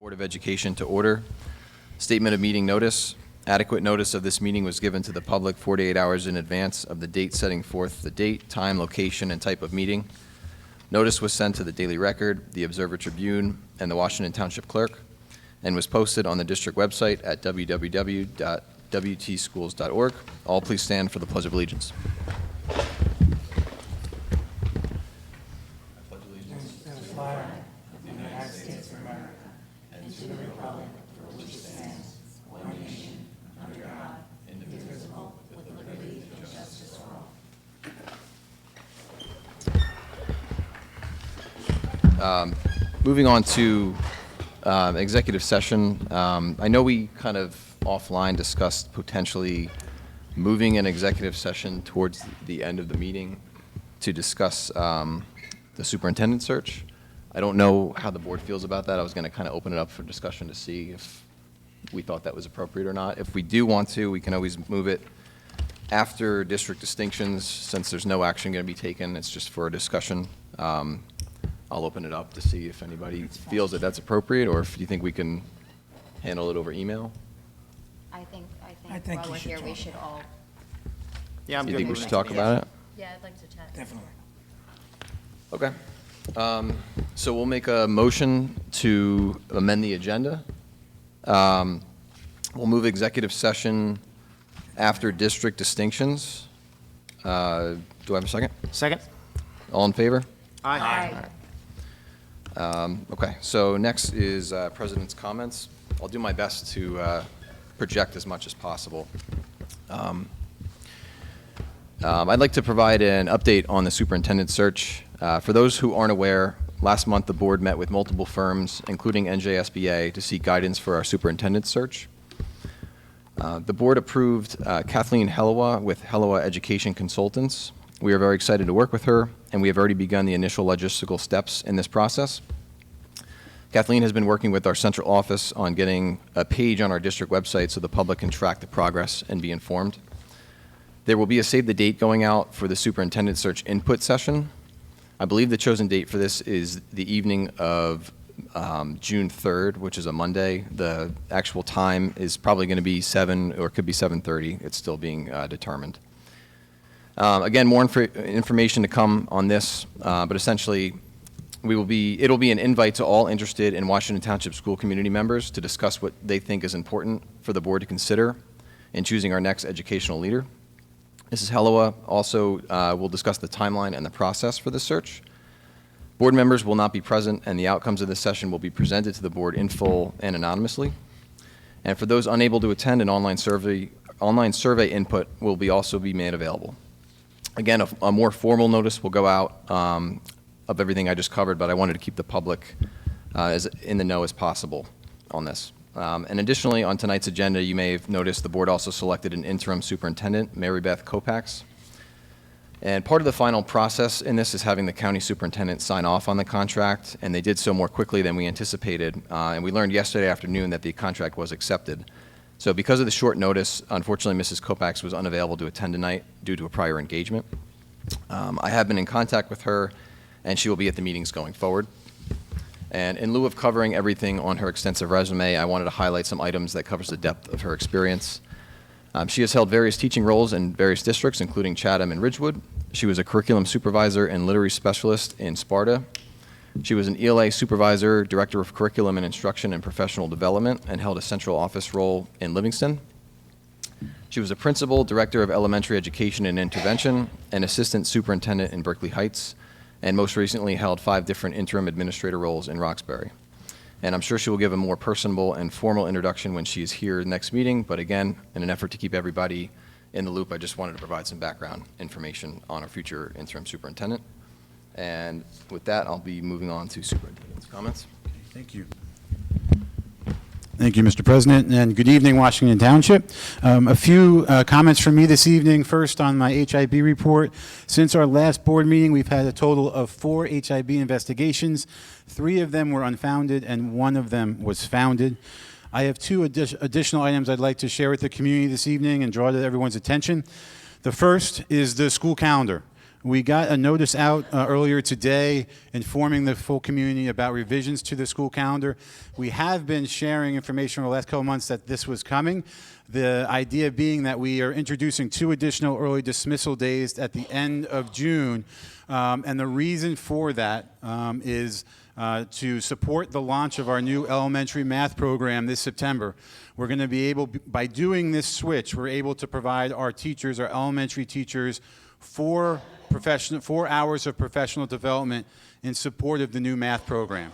Board of Education to order. Statement of meeting notice. Adequate notice of this meeting was given to the public 48 hours in advance of the date setting forth the date, time, location, and type of meeting. Notice was sent to the Daily Record, the Observer Tribune, and the Washington Township Clerk, and was posted on the district website at www.WTSCHOOLS.org. All please stand for the Pledge of Allegiance. Moving on to executive session, I know we kind of offline discussed potentially moving an executive session towards the end of the meeting to discuss the superintendent search. I don't know how the board feels about that. I was going to kind of open it up for discussion to see if we thought that was appropriate or not. If we do want to, we can always move it after district distinctions, since there's no action going to be taken. It's just for a discussion. I'll open it up to see if anybody feels that that's appropriate, or if you think we can handle it over email. I think think while you we're should here, we talk. should all, Yeah, I'm You good. think we with should it. talk about it? yeah, I'd like to chat. Definitely. Okay. So we'll make a motion to amend the agenda. We'll move executive session after district distinctions. Do I have a second? Second? All in favor? Aye. Okay, so next is President's comments. I'll do my best to project as much as possible. I'd like to provide an update on the superintendent search. For those who aren't aware, last month the board met with multiple firms, including NJSBA, to seek guidance for our superintendent search. The board approved Kathleen Hellowa with Hellowa Education Consultants. We are very excited to work with her, and we have already begun the initial logistical steps in this process. Kathleen has been working with our central office on getting a page on our district website so the public can track the progress and be informed. There will be a save the date going out for the superintendent search input session. I believe the chosen date for this is the evening of June 3rd, which is a Monday. The actual time is probably going to be 7 or it could be 7:30. It's still being determined. Again, more information to come on this, but essentially it'll be an invite to all interested in Washington Township school community members to discuss what they think is important for the board to consider in choosing our next educational leader. Mrs. Hellowa also will discuss the timeline and the process for the search. Board members will not be present, and the outcomes of this session will be presented to the board in full and anonymously. And for those unable to attend, an online survey input will also be made available. Again, a more formal notice will go out of everything I just covered, but I wanted to keep the public as in the know as possible on this. And additionally, on tonight's agenda, you may have noticed the board also selected an interim superintendent, Mary Beth Kopax. And part of the final process in this is having the county superintendent sign off on the contract, and they did so more quickly than we anticipated. And we learned yesterday afternoon that the contract was accepted. So because of the short notice, unfortunately, Mrs. Kopax was unavailable to attend tonight due to a prior engagement. I have been in contact with her, and she will be at the meetings going forward. And in lieu of covering everything on her extensive resume, I wanted to highlight some items that covers the depth of her experience. She has held various teaching roles in various districts, including Chatham and Ridgewood. She was a curriculum supervisor and literary specialist in Sparta. She was an ELA supervisor, director of curriculum and instruction and professional development, and held a central office role in Livingston. She was a principal, director of elementary education and intervention, and assistant superintendent in Berkeley Heights, and most recently held 5 different interim administrator roles in Roxbury. And I'm sure she will give a more personable and formal introduction when she is here next meeting, but again, in an effort to keep everybody in the loop, I just wanted to provide some background information on our future interim superintendent. And with that, I'll be moving on to superintendent's comments. Thank you. Thank you, Mr. President, and good evening, Washington Township. A few comments from me this evening. First, on my HIB report. Since our last board meeting, we've had a total of 4 HIB investigations. 3 of them were unfounded, and 1 of them was founded. I have 2 additional items I'd like to share with the community this evening and draw to everyone's attention. The first is the school calendar. We got a notice out earlier today informing the full community about revisions to the school calendar. We have been sharing information over the last couple months that this was coming. The idea being that we are introducing 2 additional early dismissal days at the end of June. And the reason for that is to support the launch of our new elementary math program this September. We're going to be able, by doing this switch, we're able to provide our teachers, our elementary teachers, 4 hours of professional development in support of the new math program.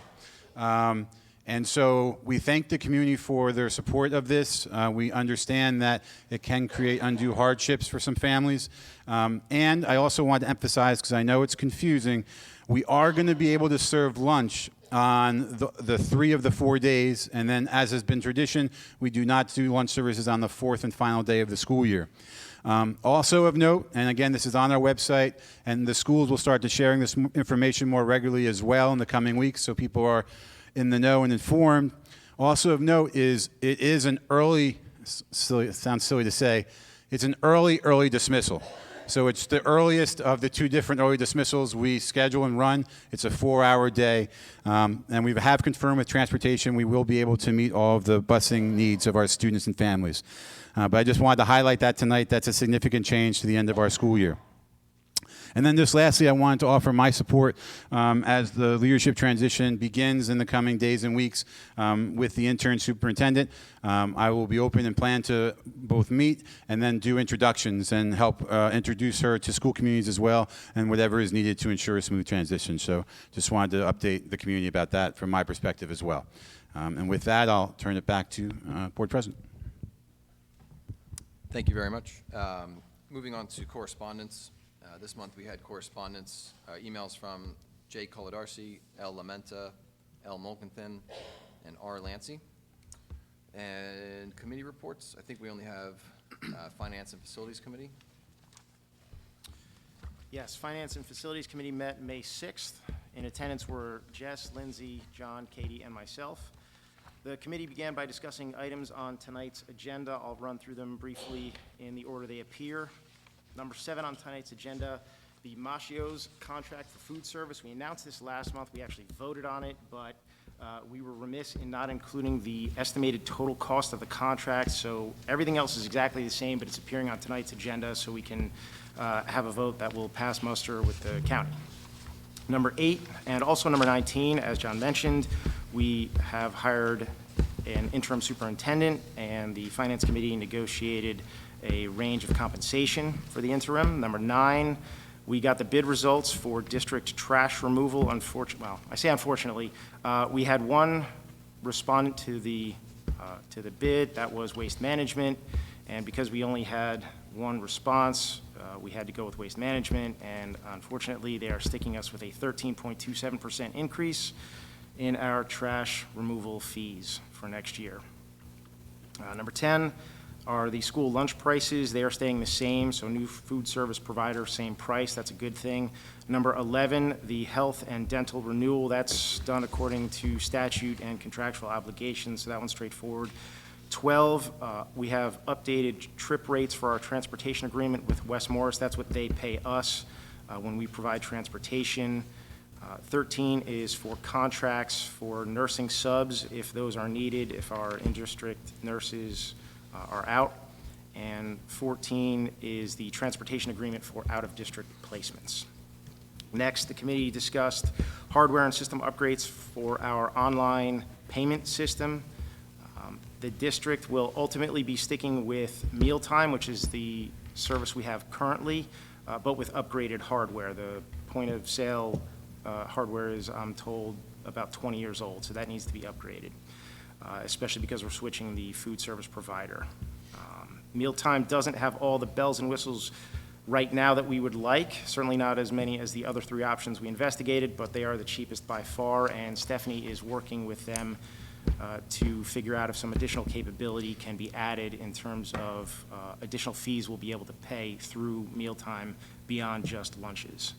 And so we thank the community for their support of this. We understand that it can create undue hardships for some families. And I also want to emphasize, because I know it's confusing, we are going to be able to serve lunch on the 3 of the 4 days. And then, as has been tradition, we do not do lunch services on the 4th and final day of the school year. Also of note, and again, this is on our website, and the schools will start to sharing this information more regularly as well in the coming weeks, so people are in the know and informed. Also of note is it is an early, it sounds silly to say, it's an early dismissal. So it's the earliest of the 2 different early dismissals we schedule and run. It's a 4-hour day, and we have confirmed with transportation we will be able to meet all of the busing needs of our students and families. But I just wanted to highlight that tonight. That's a significant change to the end of our school year. And then just lastly, I wanted to offer my support as the leadership transition begins in the coming days and weeks with the intern superintendent. I will be open and plan to both meet and then do introductions and help introduce her to school communities as well, and whatever is needed to ensure a smooth transition. So just wanted to update the community about that from my perspective as well. And with that, I'll turn it back to Board President. Thank you very much. Moving on to correspondence. This month we had correspondence, emails from J. Coladarsi, L. Lamenta, L. Molkenthin, and R. Lancy. And committee reports, I think we only have Finance and Facilities Committee. Yes, Finance and Facilities Committee met May 6th. In attendance were Jess, Lindsay, John, Katie, and myself. The committee began by discussing items on tonight's agenda. I'll run through them briefly in the order they appear. Number 7 on tonight's agenda, the Maschio's contract for food service. We announced this last month. We actually voted on it, but we were remiss in not including the estimated total cost of the contract. So everything else is exactly the same, but it's appearing on tonight's agenda so we can have a vote that will pass muster with the county. Number 8 and also number 19, as John mentioned, we have hired an interim superintendent, and the Finance Committee negotiated a range of compensation for the interim. Number 9, we got the bid results for district trash removal. Well, I say unfortunately, we had one respondent to the bid. That was Waste Management, and because we only had one response, we had to go with Waste Management, and unfortunately, they are sticking us with a 13.27% increase in our trash removal fees for next year. Number 10 are the school lunch prices. They are staying the same, so new food service provider, same price. That's a good thing. Number 11, the health and dental renewal. That's done according to statute and contractual obligations, so that one's straightforward. 12, we have updated trip rates for our transportation agreement with West Morris. That's what they pay us when we provide transportation. 13 is for contracts for nursing subs, if those are needed, if our in-district nurses are out. And 14 is the transportation agreement for out-of-district placements. Next, the committee discussed hardware and system upgrades for our online payment system. The district will ultimately be sticking with Mealtime, which is the service we have currently, but with upgraded hardware. The point of sale hardware is, I'm told, about 20 years old, so that needs to be upgraded, especially because we're switching the food service provider. Mealtime doesn't have all the bells and whistles right now that we would like, certainly not as many as the other 3 options we investigated, but they are the cheapest by far, and Stephanie is working with them to figure out if some additional capability can be added in terms of additional fees we'll be able to pay through Mealtime beyond just lunches.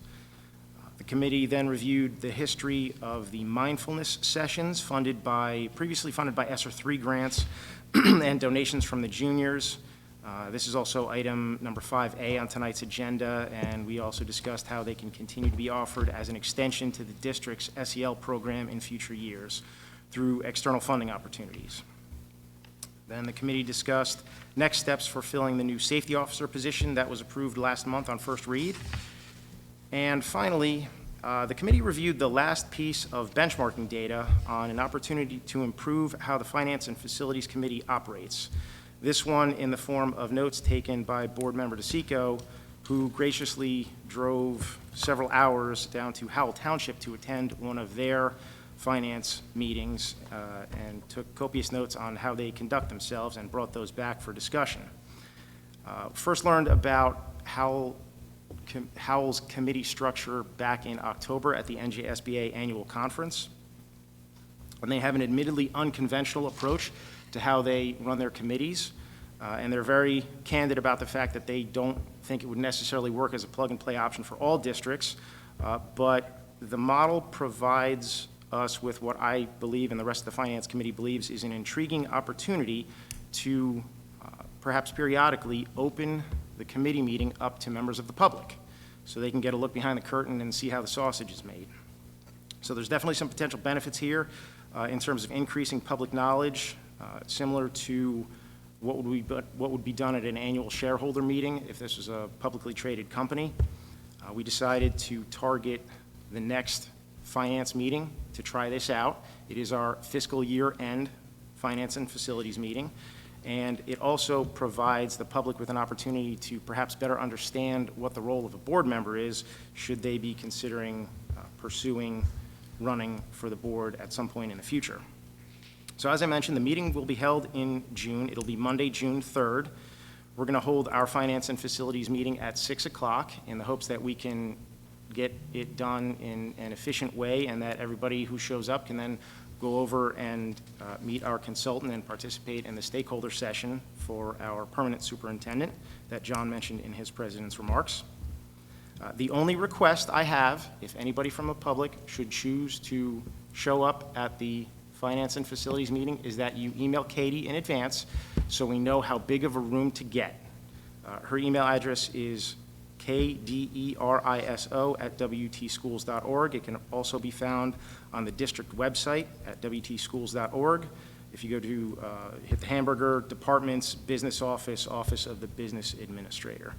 The committee then reviewed the history of the mindfulness sessions previously funded by ESSER 3 grants and donations from the juniors. This is also item number 5A on tonight's agenda, and we also discussed how they can continue to be offered as an extension to the district's SEL program in future years through external funding opportunities. Then the committee discussed next steps for filling the new safety officer position that was approved last month on first read. And finally, the committee reviewed the last piece of benchmarking data on an opportunity to improve how the Finance and Facilities Committee operates. This one in the form of notes taken by Board Member DeSico, who graciously drove several hours down to Howell Township to attend one of their finance meetings and took copious notes on how they conduct themselves and brought those back for discussion. First learned about Howell's committee structure back in October at the NJSBA annual conference. And they have an admittedly unconventional approach to how they run their committees. And they're very candid about the fact that they don't think it would necessarily work as a plug-and-play option for all districts. But the model provides us with what I believe and the rest of the Finance Committee believes is an intriguing opportunity to perhaps periodically open the committee meeting up to members of the public so they can get a look behind the curtain and see how the sausage is made. So there's definitely some potential benefits here in terms of increasing public knowledge, similar to what would be done at an annual shareholder meeting if this was a publicly traded company. We decided to target the next finance meeting to try this out. It is our fiscal year-end Finance and Facilities meeting, and it also provides the public with an opportunity to perhaps better understand what the role of a board member is should they be considering pursuing running for the board at some point in the future. So as I mentioned, the meeting will be held in June. It'll be Monday, June 3rd. We're going to hold our Finance and Facilities meeting at 6 o'clock in the hopes that we can get it done in an efficient way and that everybody who shows up can then go over and meet our consultant and participate in the stakeholder session for our permanent superintendent that John mentioned in his president's remarks. The only request I have, if anybody from the public should choose to show up at the Finance and Facilities meeting, is that you email Katie in advance so we know how big of a room to get. Her email address is kderiso@wtschools.org. It can also be found on the district website at wtschools.org. If you go to hit the hamburger, departments, business office, office of the business administrator.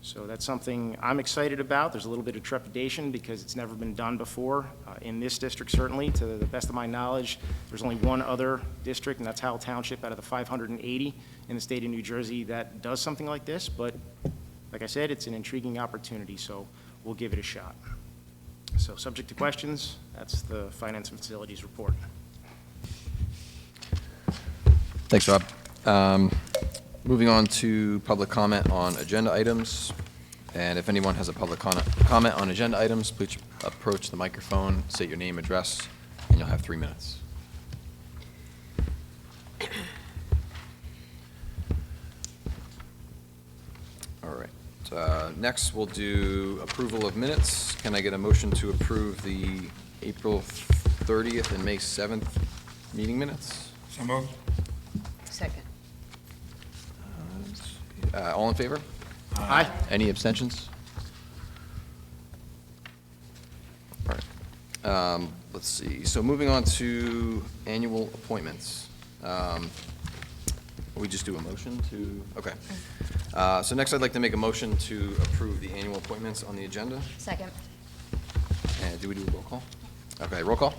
So that's something I'm excited about. There's a little bit of trepidation because it's never been done before in this district, certainly. To the best of my knowledge, there's only one other district, and that's Howell Township out of the 580 in the state of New Jersey that does something like this. But like I said, it's an intriguing opportunity, so we'll give it a shot. So subject to questions, that's the Finance and Facilities report. Thanks, Rob. Moving on to public comment on agenda items. And if anyone has a public comment on agenda items, please approach the microphone, state your name, address, and you'll have 3 minutes. All right. Next, we'll do approval of minutes. Can I get a motion to approve the April 30th and May 7th meeting minutes? So moved. Second. All in favor? Aye. Any abstentions? All right. Let's see. So moving on to annual appointments. We just do a motion to, okay. So next I'd like to make a motion to approve the annual appointments on the agenda. Second. And do we do a roll call? Okay, roll call.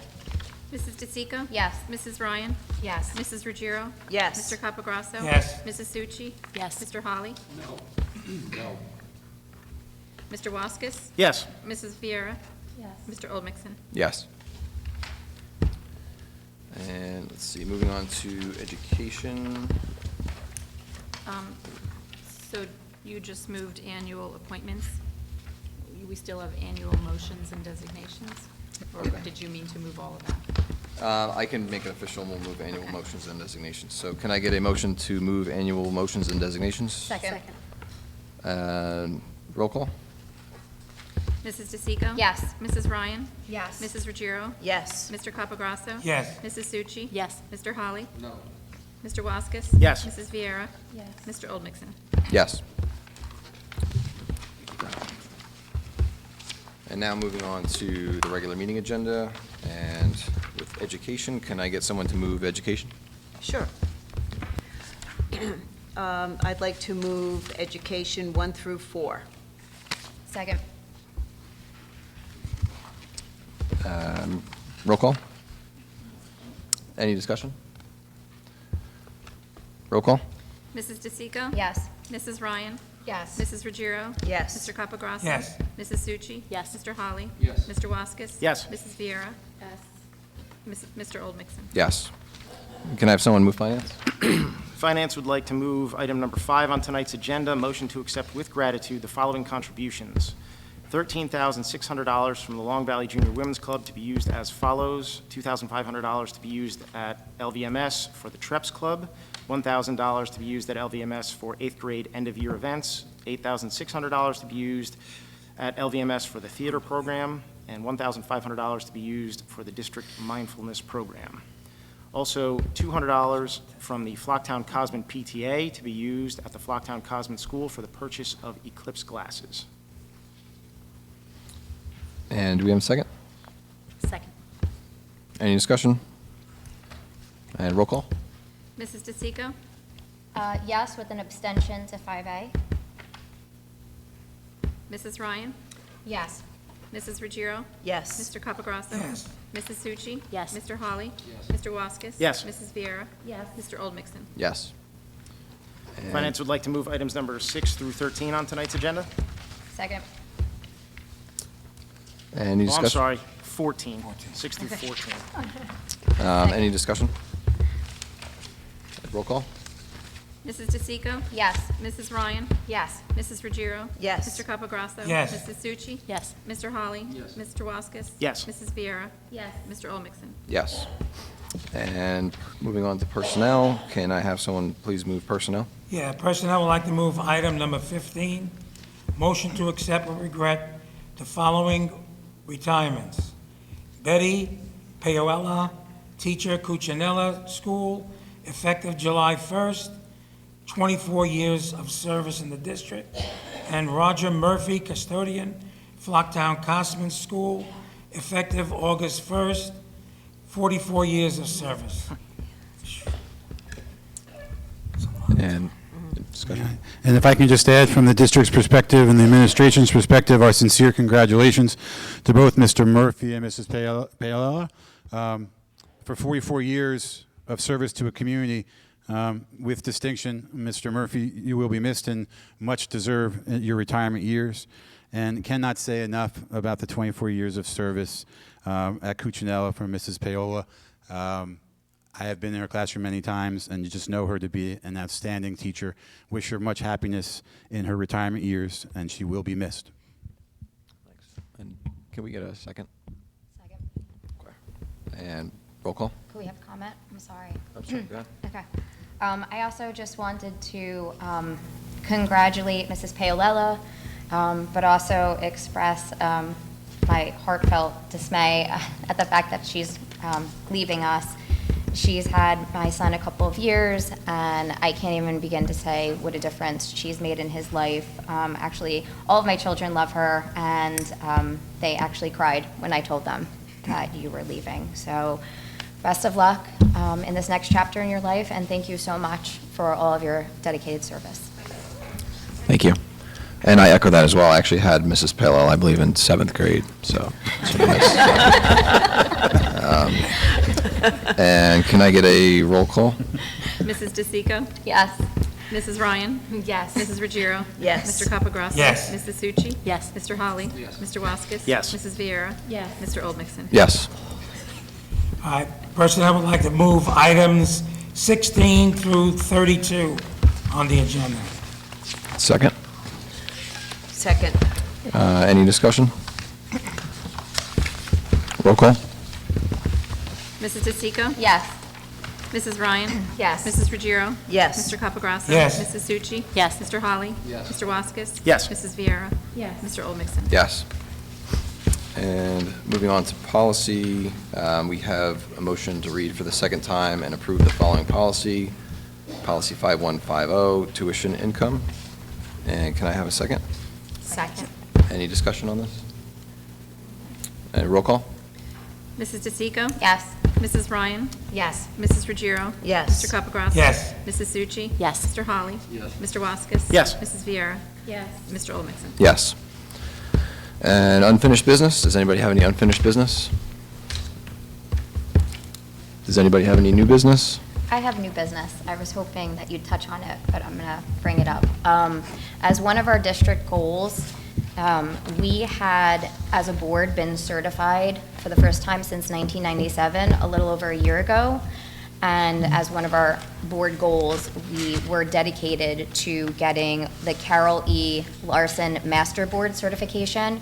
Mrs. DeSico? Yes. Mrs. Ryan? Yes. Mrs. Ruggiero? Yes. Mr. Capagrosso? Yes. Mrs. Succi? Yes. Mr. Holly? No. Mr. Waskis? Yes. Mrs. Vieira? Yes. Mr. Oldmixon? Yes. And let's see, moving on to education. So you just moved annual appointments? We still have annual motions and designations? Or Okay. did you mean to move all of that? I can make it official, and we'll move annual Okay. motions and designations. So can I get a motion to move annual motions and designations? Second. Roll call? Mrs. DeSico? Yes. Mrs. Ryan? Yes. Mrs. Ruggiero? Yes. Mr. Capagrosso? Yes. Mrs. Succi? Yes. Mr. Holly? No. Mr. Waskis? Yes. Mrs. Viera? Yes. Mr. Oldmixon? Yes. And now moving on to the regular meeting agenda, and with education, can I get someone to move education? Sure. I'd like to move education 1 through 4. Second. Roll call? Any discussion? Roll call? Mrs. DeSico? Yes. Mrs. Ryan? Yes. Mrs. Ruggiero? Yes. Mr. Capagrosso? Yes. Mrs. Succi? Yes. Mr. Holly? Yes. Mr. Waskis? Yes. Mrs. Viera? Yes. Mr. Oldmixon? Yes. Can I have someone move finance? Finance would like to move item number 5 on tonight's agenda, motion to accept with gratitude the following contributions. $13,600 from the Long Valley Junior Women's Club to be used as follows: $2,500 to be used at LVMS for the Treps Club, $1,000 to be used at LVMS for 8th grade end-of-year events, $8,600 to be used at LVMS for the theater program, and $1,500 to be used for the district mindfulness program. Also, $200 from the Flocktown Cosman PTA to be used at the Flocktown Cosman School for the purchase of Eclipse glasses. And do we have a second? Second. Any discussion? And roll call? Mrs. DeSico? Yes, with an abstention to 5A. Mrs. Ryan? Yes. Mrs. Ruggiero? Yes. Mr. Capagrosso? Yes. Mrs. Succi? Yes. Mr. Holly? Yes. Mr. Waskis? Yes. Mrs. Viera? Yes. Mr. Oldmixon? Yes. And- Finance would like to move items number 6 through 13 on tonight's agenda. Second. Any Oh, discussion? I'm sorry, 14, 6 through 14. Any discussion? Roll call? Mrs. DeSico? Yes. Mrs. Ryan? Yes. Mrs. Ruggiero? Yes. Mr. Capagrosso? Yes. Mrs. Succi? Yes. Mr. Holly? Yes. Mr. Waskis? Yes. Mrs. Viera? Yes. Mr. Oldmixon? Yes. And moving on to personnel, can I have someone please move personnel? Yeah, personnel would like to move item number 15, motion to accept with regret the following retirements. Betty Paola, teacher, Cuccinella School, effective July 1st, 24 years of service in the district. And Roger Murphy, custodian, Flocktown Cosman School, effective August 1st, 44 years of service. And discussion? And if I can just add, from the district's perspective and the administration's perspective, our sincere congratulations to both Mr. Murphy and Mrs. Paola for 44 years of service to a community with distinction. Mr. Murphy, you will be missed and much deserve your retirement years. And cannot say enough about the 24 years of service at Cuccinella from Mrs. Paola. I have been in her classroom many times, and you just know her to be an outstanding teacher. Wish her much happiness in her retirement years, and she will be missed. Thanks. And can we get a second? Second. And roll call? Could we have comment? I'm sorry. I'm sorry, go ahead. Okay. I also just wanted to congratulate Mrs. Paolella, but also express my heartfelt dismay at the fact that she's leaving us. She's had my son a couple of years, and I can't even begin to say what a difference she's made in his life. Actually, all of my children love her, and they actually cried when I told them that you were leaving. So best of luck in this next chapter in your life, and thank you so much for all of your dedicated service. Thank you. And I echo that as well. I actually had Mrs. Pallel, I believe, in 7th grade, so. And can I get a roll call? Mrs. DeSico? Yes. Mrs. Ryan? Yes. Mrs. Ruggiero? Yes. Mr. Capagrosso? Yes. Mrs. Succi? Yes. Mr. Holly? Yes. Mr. Waskis? Yes. Mrs. Viera? Yes. Mr. Oldmixon? Yes. All right, personnel would like to move items 16 through 32 on the agenda. Second? Second. Any discussion? Roll call? Mrs. DeSico? Yes. Mrs. Ryan? Yes. Mrs. Ruggiero? Yes. Mr. Capagrosso? Yes. Mrs. Succi? Yes. Mr. Holly? Yes. Mr. Waskis? Yes. Mrs. Viera? Yes. Mr. Oldmixon? Yes. And moving on to policy, we have a motion to read for the second time and approve the following policy. Policy 5150, tuition income. And can I have a second? Second. Any discussion on this? And roll call? Mrs. DeSico? Yes. Mrs. Ryan? Yes. Mrs. Ruggiero? Yes. Mr. Capagross? Yes. Mrs. Succi? Yes. Mr. Holly? Yes. Mr. Waskis? Yes. Mrs. Viera? Yes. Mr. Olmixon? Yes. And unfinished business, does anybody have any unfinished business? Does anybody have any new business? I have new business. I was hoping that you'd touch on it, but I'm going to bring it up. As one of our district goals, we had, as a board, been certified for the first time since 1997, a little over a year ago. And as one of our board goals, we were dedicated to getting the Carol E. Larson Master Board certification.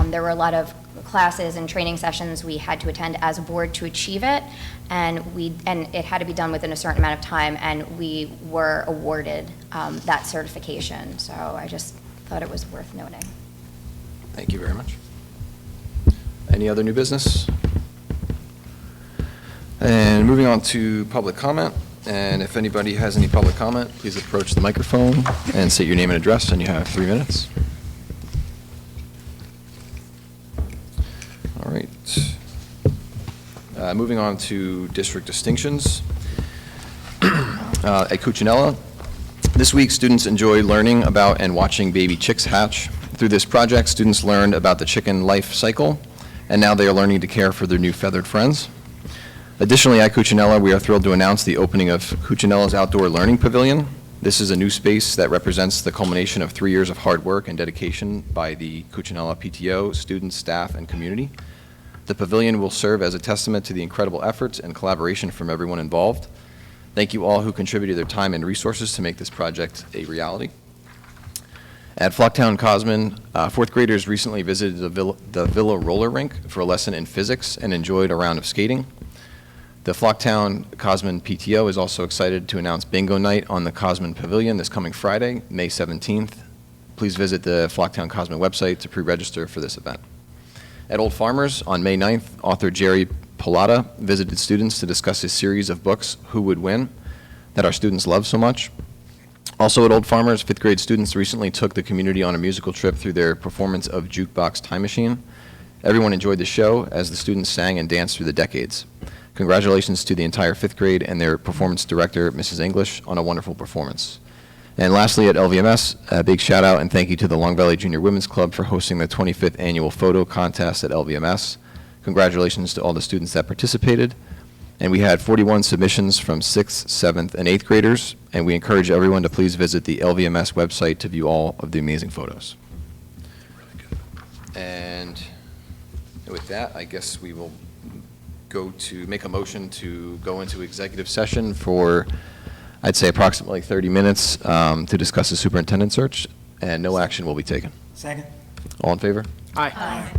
There were a lot of classes and training sessions we had to attend as a board to achieve it, and it had to be done within a certain amount of time, and we were awarded that certification. So I just thought it was worth noting. Thank you very much. Any other new business? And moving on to public comment, and if anybody has any public comment, please approach the microphone and state your name and address, and you have 3 minutes. All right. Moving on to district distinctions. At Cuccinella, this week students enjoy learning about and watching baby chicks hatch. Through this project, students learned about the chicken life cycle, and now they are learning to care for their new feathered friends. Additionally, at Cuccinella, we are thrilled to announce the opening of Cuccinella's Outdoor Learning Pavilion. This is a new space that represents the culmination of 3 years of hard work and dedication by the Cuccinella PTO, students, staff, and community. The pavilion will serve as a testament to the incredible efforts and collaboration from everyone involved. Thank you all who contributed their time and resources to make this project a reality. At Flocktown Cosman, 4th graders recently visited the Villa roller rink for a lesson in physics and enjoyed a round of skating. The Flocktown Cosman PTO is also excited to announce Bingo Night on the Cosman Pavilion this coming Friday, May 17th. Please visit the Flocktown Cosman website to pre-register for this event. At Old Farmers, on May 9th, author Jerry Pilata visited students to discuss his series of books, Who Would Win?, that our students love so much. Also at Old Farmers, 5th grade students recently took the community on a musical trip through their performance of Jukebox Time Machine. Everyone enjoyed the show as the students sang and danced through the decades. Congratulations to the entire 5th grade and their performance director, Mrs. English, on a wonderful performance. And lastly, at LVMS, a big shout out and thank you to the Long Valley Junior Women's Club for hosting the 25th annual photo contest at LVMS. Congratulations to all the students that participated. And we had 41 submissions from 6th, 7th, and 8th graders, and we encourage everyone to please visit the LVMS website to view all of the amazing photos. And with that, I guess we will make a motion to go into executive session for, I'd say, approximately 30 minutes to discuss the superintendent search, and no action will be taken. Second. All in favor? Aye.